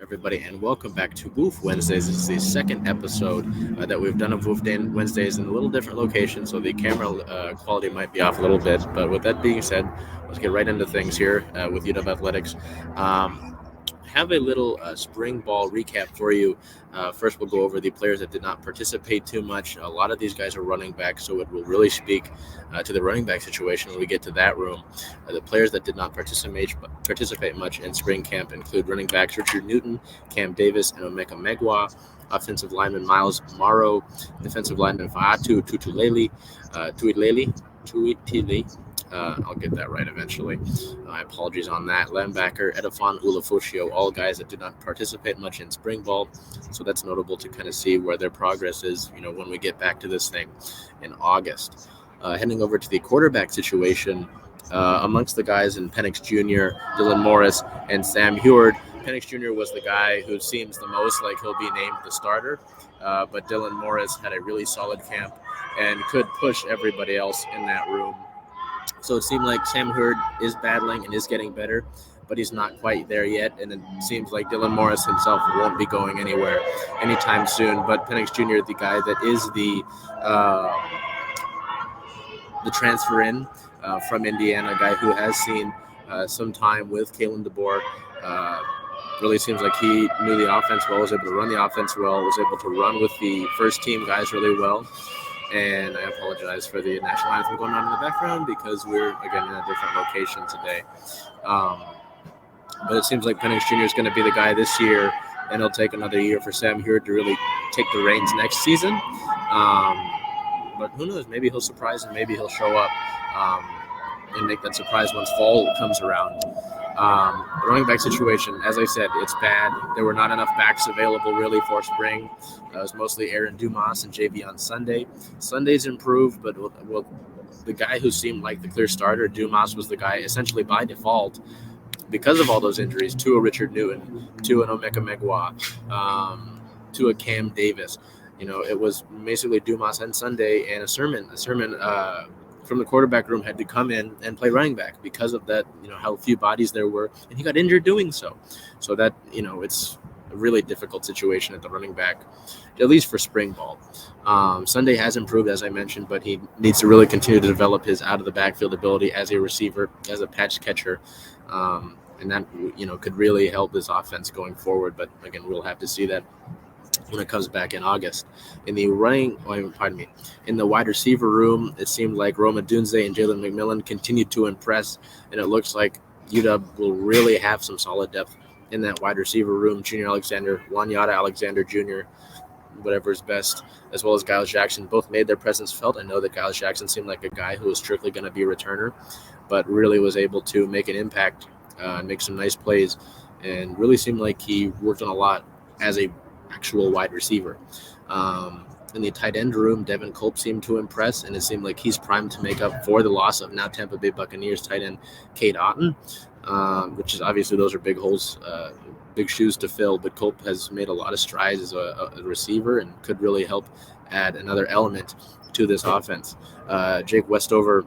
everybody, and welcome back to WOOF Wednesdays. This is the second episode that we've done of WOOF Wednesdays in a little different location, so the camera quality might be off a little bit. But with that being said, let's get right into things here with UW Athletics. Have a little spring ball recap for you. First, we'll go over the players that did not participate too much. A lot of these guys are running back, so it will really speak to the running back situation when we get to that room. The players that did not participate much in spring camp include running backs Richard Newton, Cam Davis, and Omeka Megwa, offensive lineman Miles Morrow, defensive lineman Fa'atu Tuitili. I'll get that right eventually. My apologies on that. Linebacker Edifon Ulafoshio, all guys that did not participate much in spring ball. So that's notable to kind of see where their progress is, when we get back to this thing in August. Heading over to the quarterback situation, amongst the guys in Penix Jr., Dylan Morris, and Sam Huard. Penix Jr. was the guy who seems the most like he'll be named the starter, but Dylan Morris had a really solid camp and could push everybody else in that room. So it seemed like Sam Huard is battling and is getting better, but he's not quite there yet. And it seems like Dylan Morris himself won't be going anywhere anytime soon. But Penix Jr., the guy that is the transfer in from Indiana, a guy who has seen some time with Kalen DeBoer, really seems like he knew the offense well, was able to run the offense well, was able to run with the first team guys really well. And I apologize for the national anthem going on in the background because we're, again, in a different location today. But it seems like Penix Jr. is going to be the guy this year, and it'll take another year for Sam Huard to really take the reins next season. But who knows? Maybe he'll surprise and maybe he'll show up and make that surprise once fall comes around. The running back situation, as I said, it's bad. There were not enough backs available really for spring. It was mostly Aaron Dumas and JV on Sunday. Sunday's improved, but the guy who seemed like the clear starter, Dumas, was the guy essentially by default because of all those injuries to a Richard Newton, to an Omeka Megwa, to a Cam Davis. It was basically Dumas and Sunday and a sermon from the quarterback room had to come in and play running back because of that, how few bodies there were, and he got injured doing so. So that, it's a really difficult situation at the running back, at least for spring ball. Sunday has improved, as I mentioned, but he needs to really continue to develop his out of the backfield ability as a receiver, as a patch catcher. And that, could really help this offense going forward. But again, we'll have to see that when it comes back in August. In the wide receiver room, it seemed like Roma Dunze and Jalen McMillan continued to impress, and it looks like UW will really have some solid depth in that wide receiver room. Junior Alexander, Wanyata Alexander Jr., whatever is best, as well as Giles Jackson, both made their presence felt. I know that Giles Jackson seemed like a guy who was strictly going to be a returner, but really was able to make an impact and make some nice plays, and really seemed like he worked on a lot as a actual wide receiver. In the tight end room, Devin Culp seemed to impress, and it seemed like he's primed to make up for the loss of now Tampa Bay Buccaneers tight end Cade Otton, which is obviously those are big holes, big shoes to fill, but Culp has made a lot of strides as a receiver and could really help add another element to this offense. Jake Westover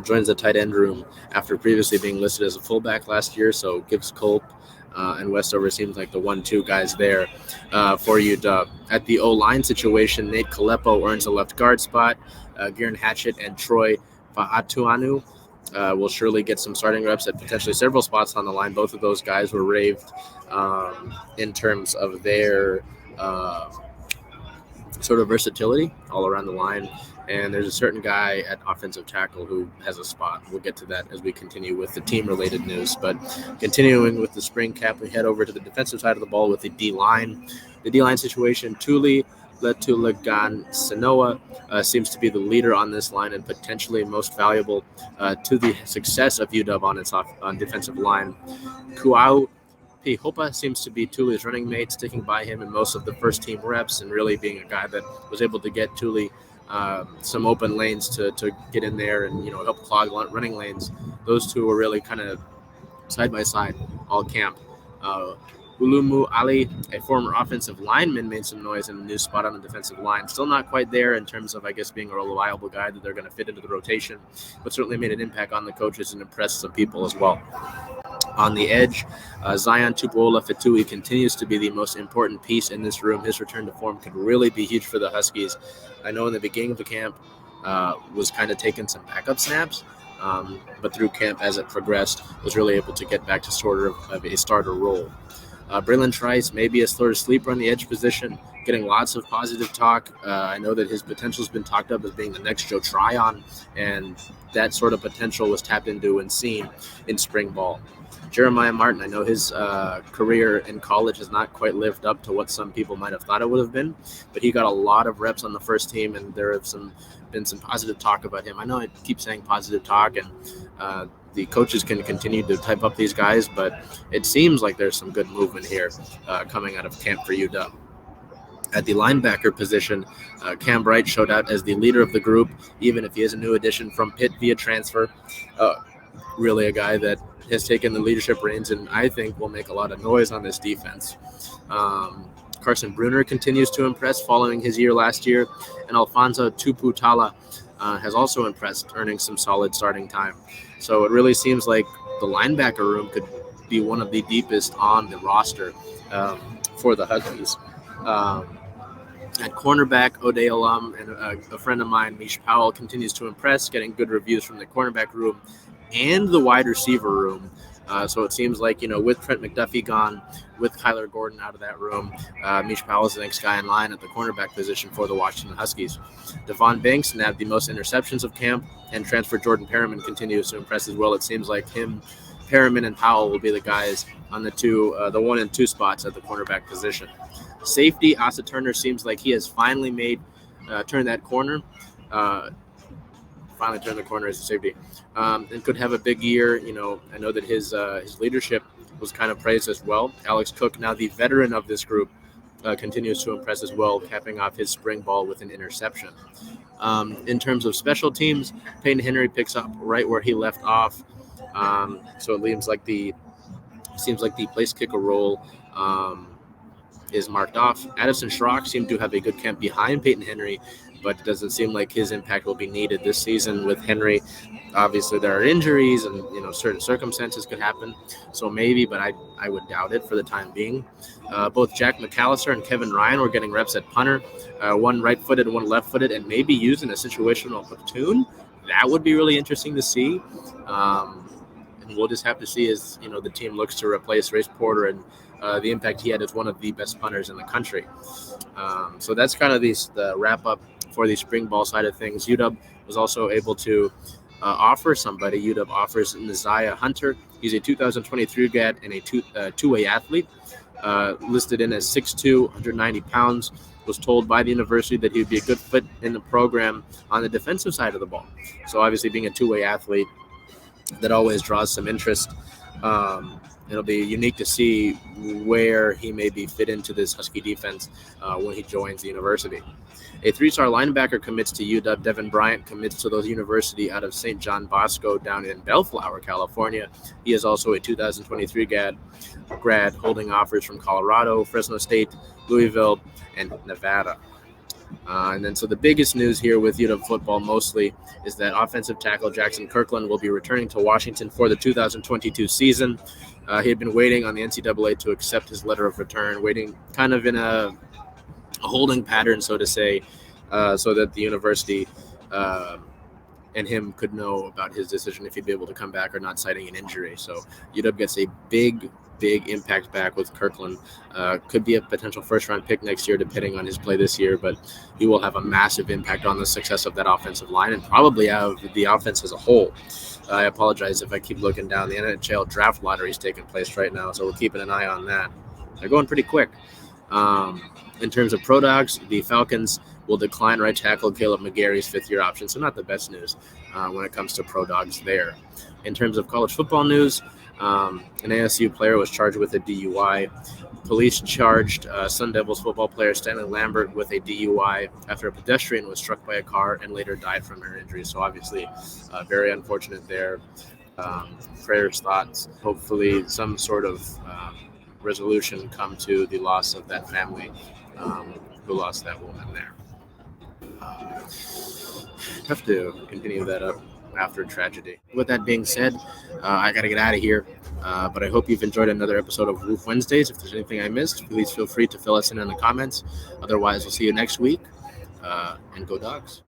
joins the tight end room after previously being listed as a fullback last year, so gives Culp and Westover seems like the 1-2 guys there for UW. At the O-line situation, Nate Kalepo earns a left guard spot. Garen Hatchett and Troy Fa'atuanu will surely get some starting reps at potentially several spots on the line. Both of those guys were raved in terms of their sort of versatility all around the line. And there's a certain guy at offensive tackle who has a spot. We'll get to that as we continue with the team-related news. But continuing with the spring cap, we head over to the defensive side of the ball with the D-line. The D-line situation, Tuli Letulegan Sanoa seems to be the leader on this line and potentially most valuable to the success of UW on defensive line. Kuau Pihopa seems to be Tuli's running mate, sticking by him in most of the first-team reps and really being a guy that was able to get Tuli some open lanes to get in there and help clog running lanes. Those two were really kind of side by side all camp. Ulumu Ali, a former offensive lineman, made some noise in a new spot on the defensive line. Still not quite there in terms of, being a reliable guy that they're going to fit into the rotation, but certainly made an impact on the coaches and impressed some people as well. On the edge, Zion Tupuola-Fetui continues to be the most important piece in this room. His return to form could really be huge for the Huskies. I know in the beginning of the camp was kind of taking some backup snaps, but through camp as it progressed, was really able to get back to sort of a starter role. Braylon Trice may be a sort of sleeper on the edge position, getting lots of positive talk. I know that his potential has been talked up as being the next Joe Tryon, and that sort of potential was tapped into and seen in spring ball. Jeremiah Martin, I know his career in college has not quite lived up to what some people might have thought it would have been, but he got a lot of reps on the first team, and there have been some positive talk about him. I know I keep saying positive talk, and the coaches can continue to type up these guys, but it seems like there's some good movement here coming out of camp for UW. At the linebacker position, Cam Bright showed out as the leader of the group, even if he is a new addition from Pitt via transfer. Really a guy that has taken the leadership reins and I think will make a lot of noise on this defense. Carson Bruner continues to impress following his year last year, and Alfonso Tupuola has also impressed, earning some solid starting time. So it really seems like the linebacker room could be one of the deepest on the roster for the Huskies. At cornerback, O'Day alum and a friend of mine, Mish Powell, continues to impress, getting good reviews from the cornerback room and the wide receiver room. So it seems like, with Trent McDuffie gone, with Kyler Gordon out of that room, Mish Powell is the next guy in line at the cornerback position for the Washington Huskies. Devon Banks nabbed the most interceptions of camp, and transfer Jordan Perriman continues to impress as well. It seems like Perriman and Powell will be the guys on the 1 and 2 spots at the cornerback position. Safety, Asa Turner seems like he has finally turned that corner. Finally turned the corner as a safety, and could have a big year. I know that his leadership was kind of praised as well. Alex Cook, now the veteran of this group, continues to impress as well, capping off his spring ball with an interception. In terms of special teams, Peyton Henry picks up right where he left off. So it seems like the place kicker role is marked off. Addison Schrock seemed to have a good camp behind Peyton Henry, but it doesn't seem like his impact will be needed this season with Henry. Obviously, there are injuries and certain circumstances could happen, so maybe, but I would doubt it for the time being. Both Jack McAllister and Kevin Ryan were getting reps at punter, one right-footed, one left-footed, and maybe used in a situational platoon. That would be really interesting to see. And we'll just have to see as the team looks to replace Race Porter and the impact he had as one of the best punters in the country. So that's kind of the wrap-up for the spring ball side of things. UW was also able to offer somebody. UW offers Ziya Hunter. He's a 2023 grad and a two-way athlete, listed in as 6'2", 190 pounds. Was told by the university that he would be a good fit in the program on the defensive side of the ball. So obviously being a two-way athlete, that always draws some interest. It'll be unique to see where he may be fit into this Husky defense when he joins the university. A 3-star linebacker commits to UW. Devin Bryant commits to the university out of St. John Bosco down in Bellflower, California. He is also a 2023 grad holding offers from Colorado, Fresno State, Louisville, and Nevada. And then so the biggest news here with UW football mostly is that offensive tackle Jaxson Kirkland will be returning to Washington for the 2022 season. He had been waiting on the NCAA to accept his letter of return, waiting kind of in a holding pattern, so to say, so that the university and him could know about his decision if he'd be able to come back or not, citing an injury. So UW gets a big impact back with Kirkland. Could be a potential first-round pick next year, depending on his play this year, but he will have a massive impact on the success of that offensive line and probably of the offense as a whole. I apologize if I keep looking down. The NHL draft lottery is taking place right now, so we're keeping an eye on that. They're going pretty quick. In terms of pro dogs, the Falcons will decline right tackle Caleb McGarry's fifth-year option, so not the best news when it comes to pro dogs there. In terms of college football news, an ASU player was charged with a DUI. Police charged Sun Devils football player Stanley Lambert with a DUI after a pedestrian was struck by a car and later died from her injuries. So obviously very unfortunate there. Prayers, thoughts, hopefully some sort of resolution come to the loss of that family who lost that woman there. Tough to continue that up. after tragedy. With that being said, I got to get out of here. But I hope you've enjoyed another episode of WOOF Wednesdays. If there's anything I missed, please feel free to fill us in the comments. Otherwise, we'll see you next week. And go Dogs.